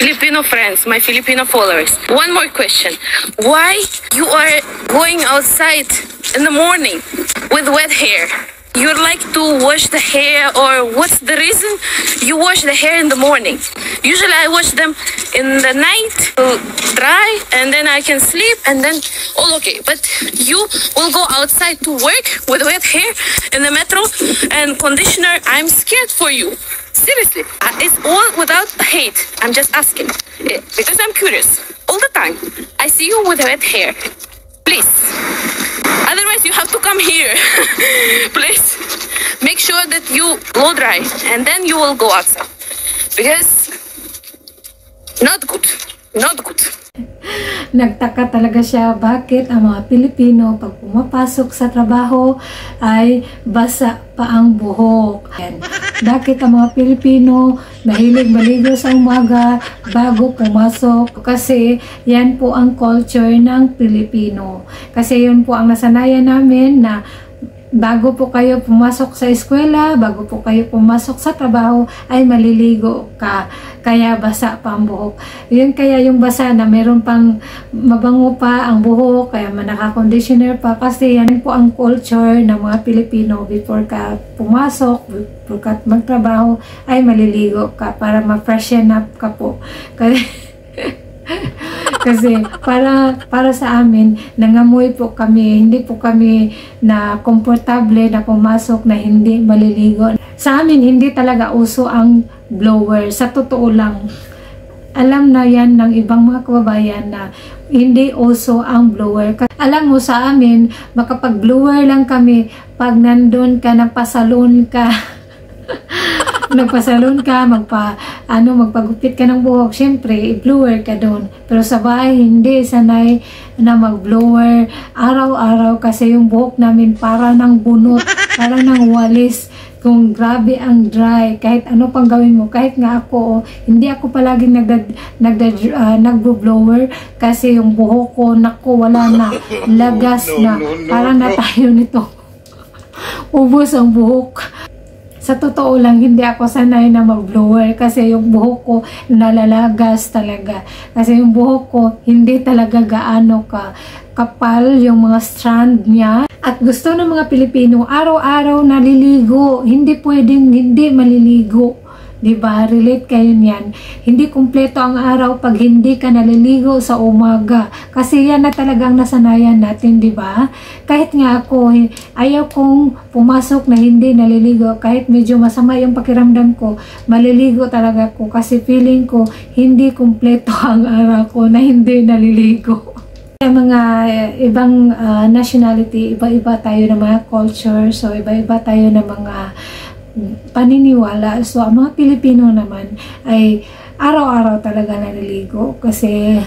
Filipino friends, my Filipino followers. One more question. Why you are going outside in the morning with wet hair? You like to wash the hair, or what's the reason you wash the hair in the morning? Usually I wash them in the night to dry and then I can sleep and then all okay. But you will go outside to work with wet hair in the metro and conditioner. I'm scared for you. Seriously, it's all without hate. I'm just asking because I'm curious. All the time I see you with wet hair. Please. Otherwise, you have to come here. Please make sure that you blow dry and then you will go outside. Because not good. Not good. Nagtaka talaga siya bakit ang mga Pilipino pag pumapasok sa trabaho ay basa pa ang buhok. Bakit ang mga Pilipino mahilig maligo sa umaga bago pumasok? Kasi yan po ang culture ng Pilipino. Kasi yun po ang nasanayan namin na bago po kayo pumasok sa eskwela, bago po kayo pumasok sa trabaho, ay maliligo ka. Kaya basa pa ang buhok. Yun kaya yung basa na meron pang mabango pa ang buhok, kaya naka-conditioner pa. Kasi yan po ang culture ng mga Pilipino. Before ka pumasok, before ka magtrabaho, ay maliligo ka para ma-freshen up ka po. Kasi para sa amin, nangamoy po kami, hindi po kami na komportable na pumasok na hindi maliligo. Sa amin, hindi talaga uso ang blower. Sa totoo lang, alam na yan ng ibang mga kababayan na hindi uso ang blower. Alam mo sa amin, makapag-blower lang kami pag nandun ka, nagpasalon ka. Nagpasalon ka, magpagupit ka ng buhok, syempre, i-blower ka doon. Pero sa bahay, hindi sanay na mag-blower araw-araw kasi yung buhok namin para ng bunot, para ng walis. Kung grabe ang dry, kahit ano pang gawin mo, kahit nga ako, hindi ako palaging nagbo-blower kasi yung buhok ko, naku, wala na, lagas na, parang na tayo nito. Ubos ang buhok. Sa totoo lang, hindi ako sanay na mag-blower kasi yung buhok ko nalalagas talaga. Kasi yung buhok ko, hindi talaga gaano kapal yung mga strand niya. At gusto ng mga Pilipino, araw-araw naliligo. Hindi pwedeng hindi maliligo. Diba? Relate kayo niyan. Hindi kumpleto ang araw pag hindi ka naliligo sa umaga. Kasi yan na talagang nasanayan natin, diba? Kahit nga ako, ayaw kong pumasok na hindi naliligo. Kahit medyo masama yung pakiramdam ko, maliligo talaga ko. Kasi feeling ko, hindi kumpleto ang araw ko na hindi naliligo. Mga ibang nationality, iba-iba tayo ng mga culture. So, iba-iba tayo ng mga paniniwala. So, ang mga Pilipino naman ay araw-araw talaga naliligo kasi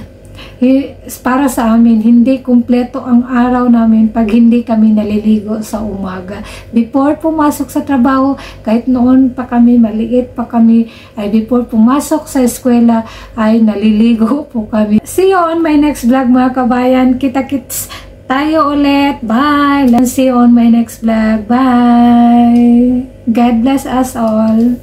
para sa amin, hindi kumpleto ang araw namin pag hindi kami naliligo sa umaga. Before pumasok sa trabaho, kahit noon pa kami, maliit pa kami, ay before pumasok sa eskwela, ay naliligo po kami. See you on my next vlog mga kabayan. Kita-kits tayo ulit. Bye! See you on my next vlog. Bye! God bless us all.